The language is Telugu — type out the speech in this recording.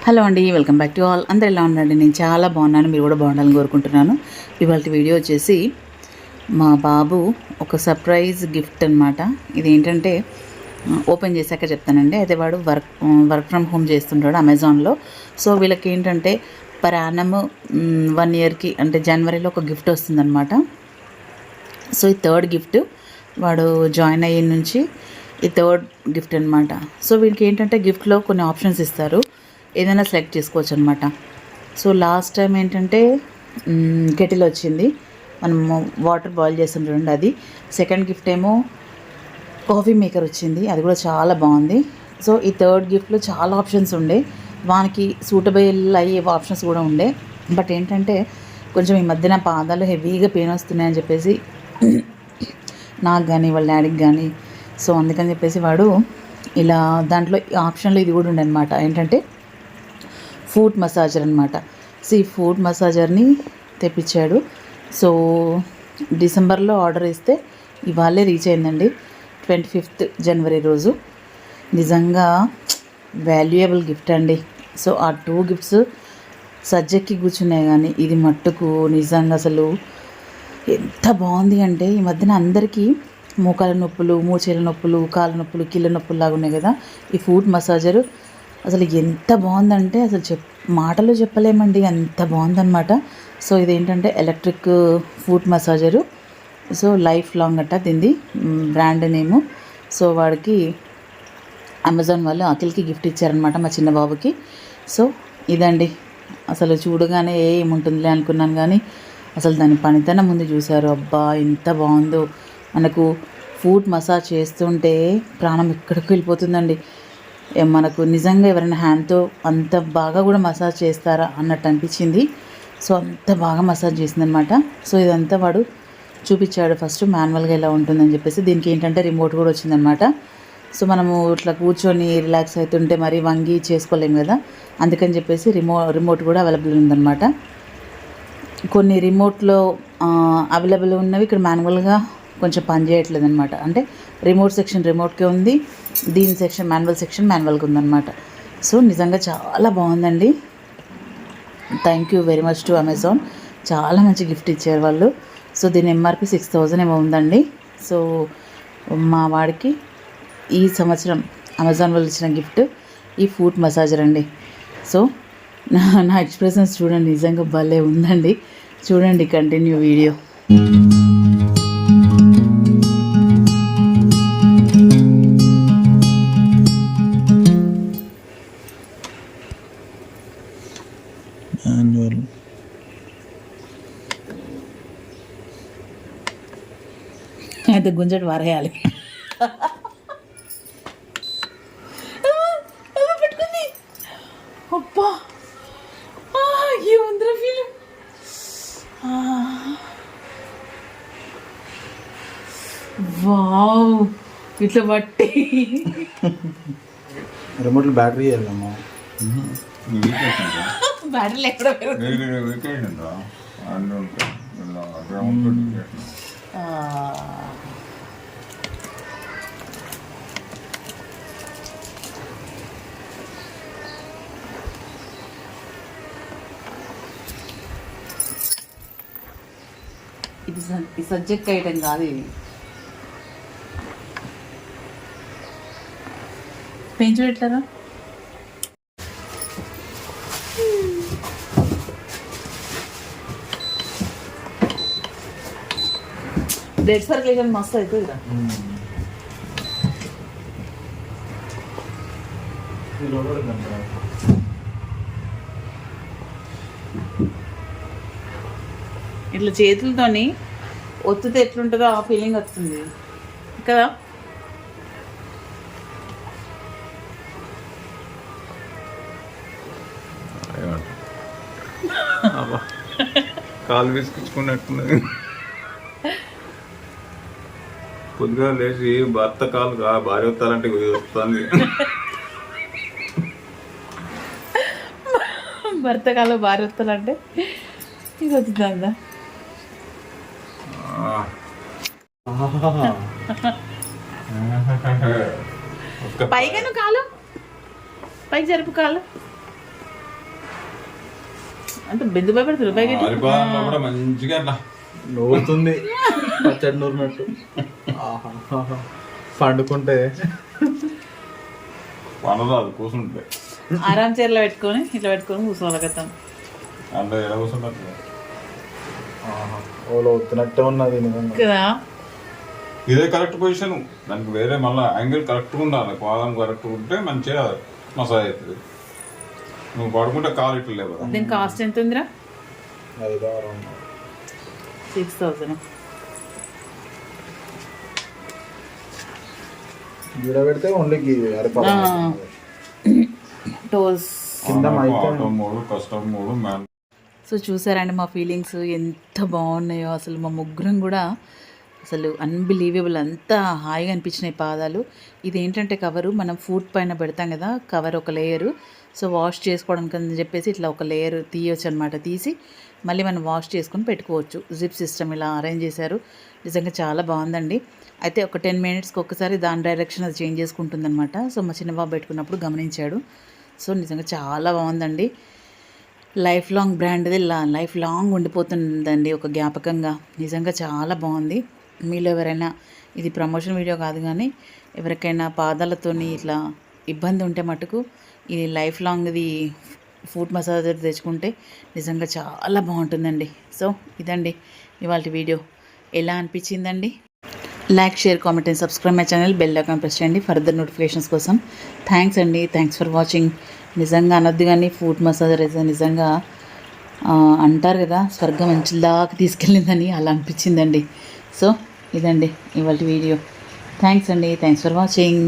హలో అండి, వెల్కమ్ బ్యాక్ టు ఆల్. అందరు ఎలా ఉన్నారండి? నేను చాలా బాగున్నాను, మీరు కూడా బాగుండాలని కోరుకుంటున్నాను. ఇవాళ వీడియో వచ్చేసి మా బాబు ఒక సర్ప్రైజ్ గిఫ్ట్ అనమాట. ఇదేంటంటే ఓపెన్ చేశాక చెప్తానండి. అయితే వాడు వర్క్ ఫ్రమ్ హోమ్ చేస్తుంటాడు అమెజాన్లో. సో వీళ్ళకి ఏంటంటే పర్ యానమ్ 1 ఇయర్కి అంటే జనవరిలో ఒక గిఫ్ట్ వస్తుందన్నమాట. సో ఈ థర్డ్ గిఫ్ట్ వాడు జాయిన్ అయ్యే నుంచి ఈ థర్డ్ గిఫ్ట్ అనమాట. సో వీడికి ఏంటంటే గిఫ్ట్లో కొన్ని ఆప్షన్స్ ఇస్తారు, ఏదైనా సెలెక్ట్ చేసుకోవచ్చు అనమాట. సో లాస్ట్ టైం ఏంటంటే కెటిల్ వచ్చింది, మనము వాటర్ బాయిల్ చేస్తాం చూడండి అది. సెకండ్ గిఫ్ట్ ఏమో కాఫీ మేకర్ వచ్చింది, అది కూడా చాలా బాగుంది. సో ఈ థర్డ్ గిఫ్ట్లో చాలా ఆప్షన్స్ ఉండే, వానికి సూటబుల్ అయ్యే ఆప్షన్స్ కూడా ఉండే. బట్ ఏంటంటే కొంచెం ఈ మధ్యన పాదాలు హెవీగా పెయిన్ వస్తున్నాయని చెప్పేసి నాకు కానీ వాళ్ళ డాడీకి కానీ. సో అందుకని చెప్పేసి వాడు ఇలా దాంట్లో ఆప్షన్లో ఇది కూడా ఉండే అనమాట. ఏంటంటే ఫుట్ మసాజర్ అనమాట. సో ఈ ఫుట్ మసాజర్ని తెప్పించాడు. సో డిసెంబర్లో ఆర్డర్ ఇస్తే ఇవాళే రీచ్ అయిందండి, 25th జనవరి రోజు. నిజంగా వాల్యుయబుల్ గిఫ్ట్ అండి. సో ఆ 2 గిఫ్ట్స్ సబ్జెక్ట్కి కూర్చున్నాయి, కానీ ఇది మట్టుకు నిజంగా అసలు ఎంత బాగుంది అంటే, ఈ మధ్యన అందరికీ మోకాల నొప్పులు, మూచేల నొప్పులు, కాళ్ళ నొప్పులు, కీళ్ళ నొప్పులు లాగా ఉన్నాయి కదా. ఈ ఫుట్ మసాజరు అసలు ఎంత బాగుందంటే అసలు మాటలు చెప్పలేమండి, అంత బాగుందన్నమాట. సో ఇదేంటంటే electric foot massager. So life long అట్ట దీన్ని బ్రాండ్ నేము. సో వాడికి అమెజాన్ వాళ్ళు అఖిల్కి గిఫ్ట్ ఇచ్చారనమాట, మా చిన్న బాబుకి. సో ఇదండి, అసలు చూడగానే ఏముంటుందిలే అనుకున్నాను, కానీ అసలు దాని పనితనం ముందు చూశారు. అబ్బా ఎంత బాగుందో! మనకు ఫుట్ మసాజ్ చేస్తుంటే ప్రాణం ఎక్కడికి వెళ్ళిపోతుందండి. మనకు నిజంగా ఎవరైనా హ్యాండ్తో అంత బాగా కూడా మసాజ్ చేస్తారా అన్నట్టు అనిపించింది. సో అంత బాగా మసాజ్ చేసిందనమాట. సో ఇదంతా వాడు చూపించాడు ఫస్ట్ మాన్యువల్గా ఎలా ఉంటుందని చెప్పేసి. దీనికి ఏంటంటే రిమోట్ కూడా వచ్చిందనమాట. సో మనము ఇట్లా కూర్చొని రిలాక్స్ అవుతుంటే మరి వంగి చేసుకోలేము కదా, అందుకని చెప్పేసి రిమోట్ కూడా అవైలబుల్ ఉందన్నమాట. కొన్ని రిమోట్లో అవైలబుల్ ఉన్నవి ఇక్కడ మాన్యువల్గా కొంచెం పని చేయట్లేదు అనమాట. అంటే రిమోట్ సెక్షన్ రిమోట్కే ఉంది, దీని సెక్షన్ మాన్యువల్ సెక్షన్ మాన్యువల్గా ఉందన్నమాట. సో నిజంగా చాలా బాగుందండి. Thank you very much to Amazon, చాలా మంచి గిఫ్ట్ ఇచ్చారు వాళ్ళు. సో దీని ఎంఆర్పి 6000 ఏమో ఉందండి. సో మా వాడికి ఈ సంవత్సరం అమెజాన్ వాళ్ళు ఇచ్చిన గిఫ్ట్ ఈ ఫుట్ మసాజర్ అండి. సో నా ఎక్స్ప్రెషన్స్ చూడండి, నిజంగా భలే ఉందండి. చూడండి కంటిన్యూ వీడియో. అయితే గుంజటి వారేయాలి. పెట్టుకుంది. అబ్బా ఏముందిరా ఫీల్. వావ్, ఇట్లా బట్టి రిమోట్ బ్యాటరీ వెళ్ళాము. బ్యాటరీలు ఎక్కడ ఇది సబ్జెక్ట్ ఐటమ్ కాదు, ఇది పెంచుడు ఎట్లరా. బ్లడ్ సర్క్యులేషన్ మస్తు అవుతుంది కదా. ఇట్లా చేతులతోని ఒత్తితే ఎట్లుంటుందో ఆ ఫీలింగ్ వస్తుంది కదా. కాలు విసుకుంటున్నట్టున్నది. కొద్దిగా లేచి భర్త కాలు భార్య వస్తారంటే వస్తుంది. భర్త కాలు భార్య వస్తారంటే ఇది వచ్చిందా? పైగా కాలు పైకి జరుపు కాలు. అంటే బిందు భయపడుతుంది అరిపాదంలో కూడా మంచిగా అట్లా నవ్వుతుంది పచ్చడి నూరినట్టు. పండుకుంటే పండరాదు కూర్చుంటే ఆరాం చీరలో పెట్టుకొని ఇట్లా పెట్టుకొని కూర్చోవాలి కదా. అంటే ఎలా కూర్చుంటారు ఓలో వస్తున్నట్టే ఉన్నది నిజంగా కదా. ఇదే కరెక్ట్ పొజిషన్, దానికి వేరే మళ్ళీ యాంగిల్ కరెక్ట్గా ఉండాలి. పాదం కరెక్ట్గా ఉంటే మంచిగా మసాజ్ అవుతుంది. నువ్వు పడుకుంటే కాలు ఇట్లా లేవు. దీని కాస్ట్ ఎంత ఉందిరా? 6000. గిడ పెడితే only toes. Auto mode, custom mode, man. So చూసారండి మా ఫీలింగ్స్ ఎంత బాగున్నాయో అసలు. మా ముగ్గురం కూడా అసలు అన్బిలీవబుల్, అంతా హాయిగా అనిపించినాయి పాదాలు. ఇదేంటంటే కవరు మనం ఫుడ్ పైన పెడతాం కదా, కవర్ ఒక లేయరు. సో వాష్ చేసుకోవడానికి అని చెప్పేసి ఇట్లా ఒక లేయర్ తీయొచ్చు అనమాట. తీసి మళ్ళీ మనం వాష్ చేసుకొని పెట్టుకోవచ్చు. జిప్ సిస్టమ్ ఇలా అరేంజ్ చేశారు. నిజంగా చాలా బాగుందండి. అయితే ఒక 10 మినిట్స్కి ఒక్కసారి దాని డైరెక్షన్ అది చేంజ్ చేసుకుంటుందన్నమాట. సో మా చిన్నబాబు పెట్టుకున్నప్పుడు గమనించాడు. సో నిజంగా చాలా బాగుందండి. లైఫ్ లాంగ్ బ్రాండ్ది లైఫ్ లాంగ్ ఉండిపోతుందండి ఒక జ్ఞాపకంగా. నిజంగా చాలా బాగుంది. మీలో ఎవరైనా, ఇది ప్రమోషన్ వీడియో కాదు కానీ, ఎవరికైనా పాదాలతోని ఇట్లా ఇబ్బంది ఉంటే మటుకు ఇది లైఫ్ లాంగ్ది ఫుట్ మసాజర్ తెచ్చుకుంటే నిజంగా చాలా బాగుంటుందండి. సో ఇదండి ఇవాళ వీడియో. ఎలా అనిపించిందండి? Like, share, comment and subscribe my channel. Bell icon press చేయండి ఫర్దర్ నోటిఫికేషన్స్ కోసం. థ్యాంక్స్ అండి. Thanks for watching. నిజంగా అనొద్దు కానీ ఫుట్ మసాజర్ అయితే నిజంగా అంటారు కదా, స్వర్గం మంచిదాకా తీసుకెళ్ళిందని అలా అనిపించిందండి. సో ఇదండి ఇవాళ వీడియో. థ్యాంక్స్ అండి. Thanks for watching.